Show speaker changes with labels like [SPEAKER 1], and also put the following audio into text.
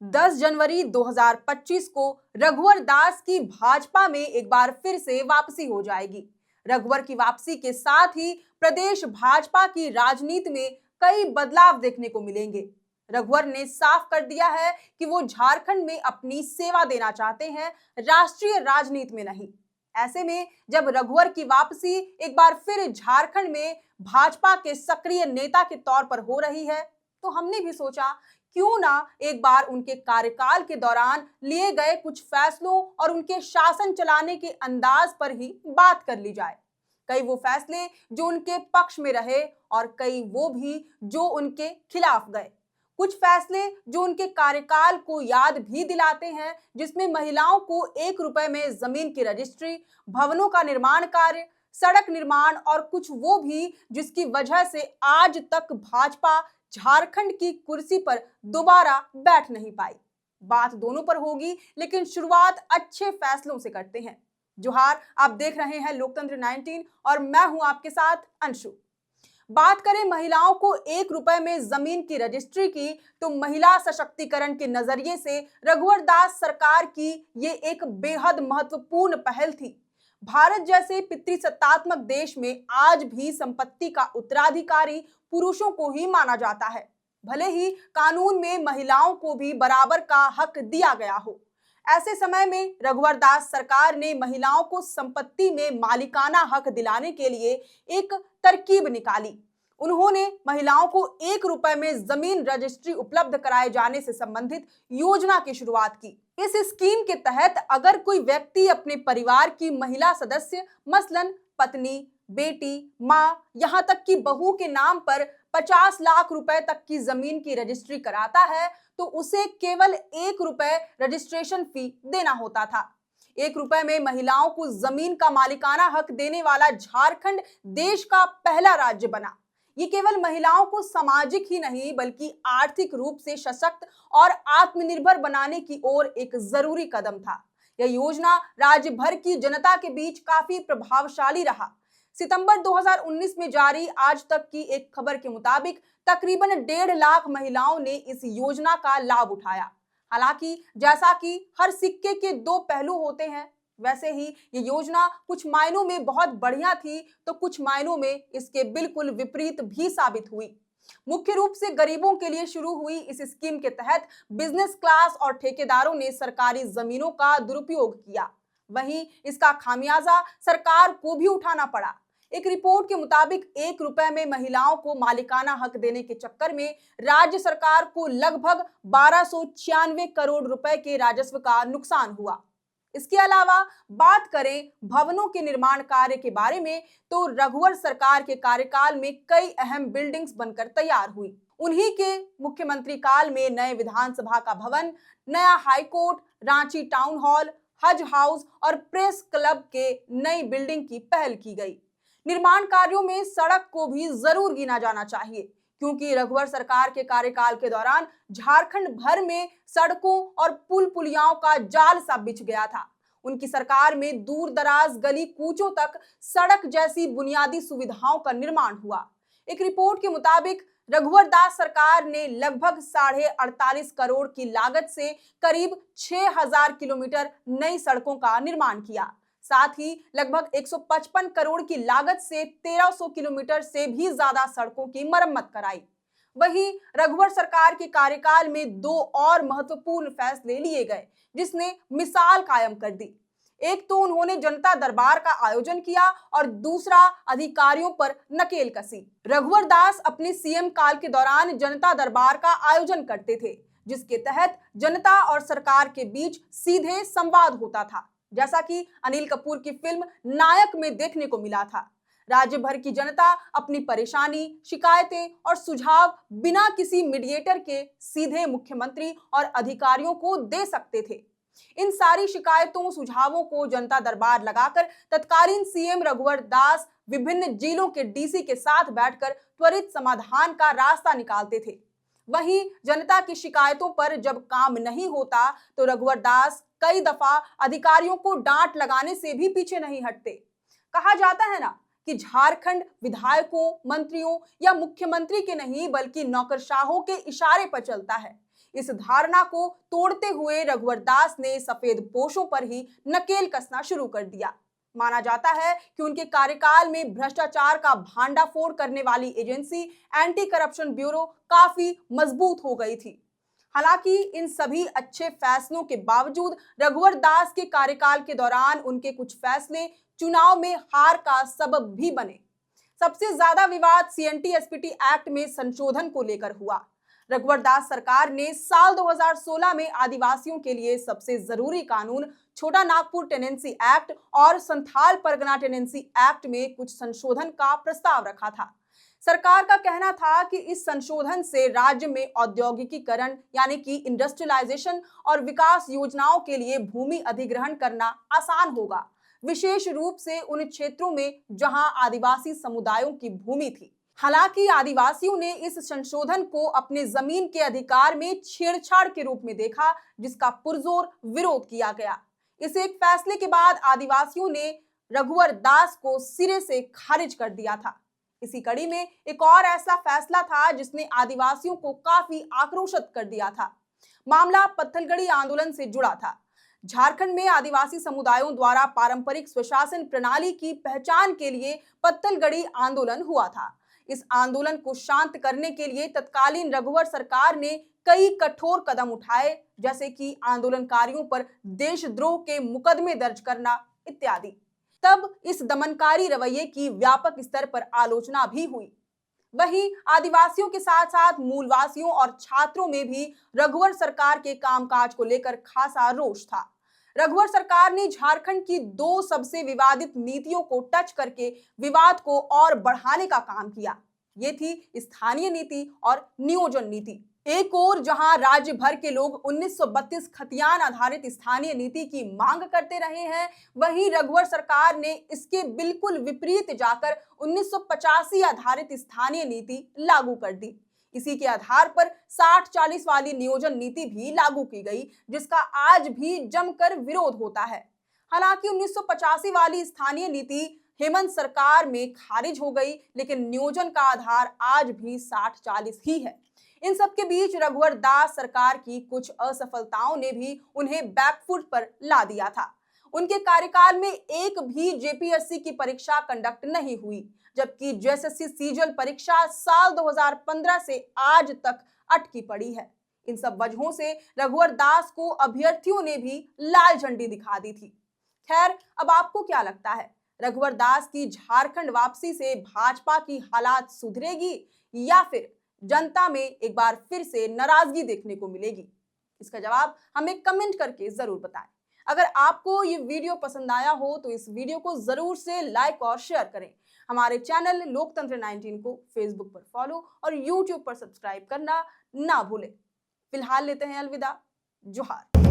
[SPEAKER 1] 10 जनवरी 2025 को रघुवर दास की भाजपा में एक बार फिर से वापसी हो जाएगी। रघुवर की वापसी के साथ ही प्रदेश भाजपा की राजनीति में कई बदलाव देखने को मिलेंगे। रघुवर ने साफ कर दिया है कि वो झारखंड में अपनी सेवा देना चाहते हैं, राष्ट्रीय राजनीति में नहीं। ऐसे में जब रघुवर की वापसी एक बार फिर झारखंड में भाजपा के सक्रिय नेता के तौर पर हो रही है, तो हमने भी सोचा क्यों ना एक बार उनके कार्यकाल के दौरान लिए गए कुछ फैसलों और उनके शासन चलाने के अंदाज पर ही बात कर ली जाए। कई वो फैसले जो उनके पक्ष में रहे और कई वो भी जो उनके खिलाफ गए। कुछ फैसले जो उनके कार्यकाल को याद भी दिलाते हैं, जिसमें महिलाओं को 1 रुपए में जमीन की रजिस्ट्री, भवनों का निर्माण कार्य, सड़क निर्माण और कुछ वो भी जिसकी वजह से आज तक भाजपा झारखंड की कुर्सी पर दोबारा बैठ नहीं पाई। बात दोनों पर होगी, लेकिन शुरुआत अच्छे फैसलों से करते हैं। जोहार, आप देख रहे हैं लोकतंत्र 19 और मैं हूं आपके साथ अंशु। बात करें महिलाओं को 1 रुपए में जमीन की रजिस्ट्री की, तो महिला सशक्तिकरण के नजरिए से रघुवर दास सरकार की ये एक बेहद महत्वपूर्ण पहल थी। भारत जैसे पितृसत्तात्मक देश में आज भी संपत्ति का उत्तराधिकारी पुरुषों को ही माना जाता है, भले ही कानून में महिलाओं को भी बराबर का हक दिया गया हो। ऐसे समय में रघुवर दास सरकार ने महिलाओं को संपत्ति में मालिकाना हक दिलाने के लिए एक तरकीब निकाली। उन्होंने महिलाओं को 1 रुपए में जमीन रजिस्ट्री उपलब्ध कराए जाने से संबंधित योजना की शुरुआत की। इस स्कीम के तहत अगर कोई व्यक्ति अपने परिवार की महिला सदस्य, मसलन पत्नी, बेटी, माँ, यहाँ तक कि बहू के नाम पर 50 लाख रुपए तक की जमीन की रजिस्ट्री कराता है, तो उसे केवल 1 रुपए रजिस्ट्रेशन फी देना होता था। 1 रुपए में महिलाओं को जमीन का मालिकाना हक देने वाला झारखंड देश का पहला राज्य बना। ये केवल महिलाओं को सामाजिक ही नहीं बल्कि आर्थिक रूप से सशक्त और आत्मनिर्भर बनाने की ओर एक जरूरी कदम था। यह योजना राज्य भर की जनता के बीच काफी प्रभावशाली रहा। सितंबर 2019 में जारी आज तक की एक खबर के मुताबिक तकरीबन 1.5 लाख महिलाओं ने इस योजना का लाभ उठाया। हालांकि जैसा कि हर सिक्के के दो पहलू होते हैं, वैसे ही ये योजना कुछ मायनों में बहुत बढ़िया थी, तो कुछ मायनों में इसके बिल्कुल विपरीत भी साबित हुई। मुख्य रूप से गरीबों के लिए शुरू हुई इस स्कीम के तहत बिजनेस क्लास और ठेकेदारों ने सरकारी जमीनों का दुरुपयोग किया। वहीं इसका खामियाजा सरकार को भी उठाना पड़ा। एक रिपोर्ट के मुताबिक 1 रुपए में महिलाओं को मालिकाना हक देने के चक्कर में राज्य सरकार को लगभग 1296 करोड़ रुपए के राजस्व का नुकसान हुआ। इसके अलावा बात करें भवनों के निर्माण कार्य के बारे में, तो रघुवर सरकार के कार्यकाल में कई अहम बिल्डिंग्स बनकर तैयार हुई। उन्हीं के मुख्यमंत्री काल में नए विधानसभा का भवन, नया हाईकोर्ट, रांची टाउन हॉल, हज हाउस और प्रेस क्लब के नई बिल्डिंग की पहल की गई। निर्माण कार्यों में सड़क को भी जरूर गिना जाना चाहिए, क्योंकि रघुवर सरकार के कार्यकाल के दौरान झारखंड भर में सड़कों और पुल पुलियाओं का जाल सा बिछ गया था। उनकी सरकार में दूर दराज गली कूचों तक सड़क जैसी बुनियादी सुविधाओं का निर्माण हुआ। एक रिपोर्ट के मुताबिक रघुवर दास सरकार ने लगभग 48.5 करोड़ की लागत से करीब 6000 किलोमीटर नई सड़कों का निर्माण किया। साथ ही लगभग 155 करोड़ की लागत से 1300 किलोमीटर से भी ज्यादा सड़कों की मरम्मत कराई। वहीं रघुवर सरकार के कार्यकाल में 2 और महत्वपूर्ण फैसले लिए गए, जिसने मिसाल कायम कर दी। एक तो उन्होंने जनता दरबार का आयोजन किया और दूसरा अधिकारियों पर नकेल कसी। रघुवर दास अपने सीएम काल के दौरान जनता दरबार का आयोजन करते थे, जिसके तहत जनता और सरकार के बीच सीधे संवाद होता था, जैसा कि अनिल कपूर की फिल्म नायक में देखने को मिला था। राज्य भर की जनता अपनी परेशानी, शिकायतें और सुझाव बिना किसी मीडिएटर के सीधे मुख्यमंत्री और अधिकारियों को दे सकते थे। इन सारी शिकायतों, सुझावों को जनता दरबार लगाकर तत्कालीन सीएम रघुवर दास विभिन्न जिलों के डीसी के साथ बैठकर त्वरित समाधान का रास्ता निकालते थे। वहीं जनता की शिकायतों पर जब काम नहीं होता, तो रघुवर दास कई दफा अधिकारियों को डांट लगाने से भी पीछे नहीं हटते। कहा जाता है ना कि झारखंड विधायकों, मंत्रियों या मुख्यमंत्री के नहीं बल्कि नौकरशाहों के इशारे पर चलता है। इस धारणा को तोड़ते हुए रघुवर दास ने सफेद पोशों पर ही नकेल कसना शुरू कर दिया। माना जाता है कि उनके कार्यकाल में भ्रष्टाचार का भांडाफोड़ करने वाली एजेंसी एंटी करप्शन ब्यूरो काफी मजबूत हो गई थी। हालांकि इन सभी अच्छे फैसलों के बावजूद रघुवर दास के कार्यकाल के दौरान उनके कुछ फैसले चुनाव में हार का सबब भी बने। सबसे ज्यादा विवाद CNT-SPT एक्ट में संशोधन को लेकर हुआ। रघुवर दास सरकार ने साल 2016 में आदिवासियों के लिए सबसे जरूरी कानून छोटा नागपुर टेनेंसी एक्ट और संथाल परगना टेनेंसी एक्ट में कुछ संशोधन का प्रस्ताव रखा था। सरकार का कहना था कि इस संशोधन से राज्य में औद्योगिकीकरण यानी कि इंडस्ट्रियलाइजेशन और विकास योजनाओं के लिए भूमि अधिग्रहण करना आसान होगा, विशेष रूप से उन क्षेत्रों में जहां आदिवासी समुदायों की भूमि थी। हालांकि आदिवासियों ने इस संशोधन को अपने जमीन के अधिकार में छेड़छाड़ के रूप में देखा, जिसका पुरजोर विरोध किया गया। इस एक फैसले के बाद आदिवासियों ने रघुवर दास को सिरे से खारिज कर दिया था। इसी कड़ी में एक और ऐसा फैसला था जिसने आदिवासियों को काफी आक्रोशित कर दिया था। मामला पत्थलगड़ी आंदोलन से जुड़ा था। झारखंड में आदिवासी समुदायों द्वारा पारंपरिक स्वशासन प्रणाली की पहचान के लिए पत्थलगड़ी आंदोलन हुआ था। इस आंदोलन को शांत करने के लिए तत्कालीन रघुवर सरकार ने कई कठोर कदम उठाए, जैसे कि आंदोलनकारियों पर देशद्रोह के मुकदमे दर्ज करना इत्यादि। तब इस दमनकारी रवैये की व्यापक स्तर पर आलोचना भी हुई। वहीं आदिवासियों के साथ साथ मूलवासियों और छात्रों में भी रघुवर सरकार के कामकाज को लेकर खासा रोष था। रघुवर सरकार ने झारखंड की दो सबसे विवादित नीतियों को टच करके विवाद को और बढ़ाने का काम किया। ये थी स्थानीय नीति और नियोजन नीति। एक ओर जहां राज्य भर के लोग 1932 खतियान आधारित स्थानीय नीति की मांग करते रहे हैं, वहीं रघुवर सरकार ने इसके बिल्कुल विपरीत जाकर 1985 आधारित स्थानीय नीति लागू कर दी। इसी के आधार पर 60-40 वाली नियोजन नीति भी लागू की गई, जिसका आज भी जमकर विरोध होता है। हालांकि 1985 वाली स्थानीय नीति हेमंत सरकार में खारिज हो गई, लेकिन नियोजन का आधार आज भी 60-40 ही है। इन सब के बीच रघुवर दास सरकार की कुछ असफलताओं ने भी उन्हें बैकफुट पर ला दिया था। उनके कार्यकाल में एक भी JPSC की परीक्षा कंडक्ट नहीं हुई, जबकि JSSC सीजल परीक्षा साल 2015 से आज तक अटकी पड़ी है। इन सब वजहों से रघुवर दास को अभ्यर्थियों ने भी लाल झंडी दिखा दी थी। खैर, अब आपको क्या लगता है, रघुवर दास की झारखंड वापसी से भाजपा की हालात सुधरेगी या फिर जनता में एक बार फिर से नाराजगी देखने को मिलेगी? इसका जवाब हमें कमेंट करके जरूर बताएं। अगर आपको ये वीडियो पसंद आया हो तो इस वीडियो को जरूर से लाइक और शेयर करें। हमारे चैनल लोकतंत्र 19 को फेसबुक पर फॉलो और यूट्यूब पर सब्सक्राइब करना ना भूलें। फिलहाल लेते हैं अलविदा। जोहार।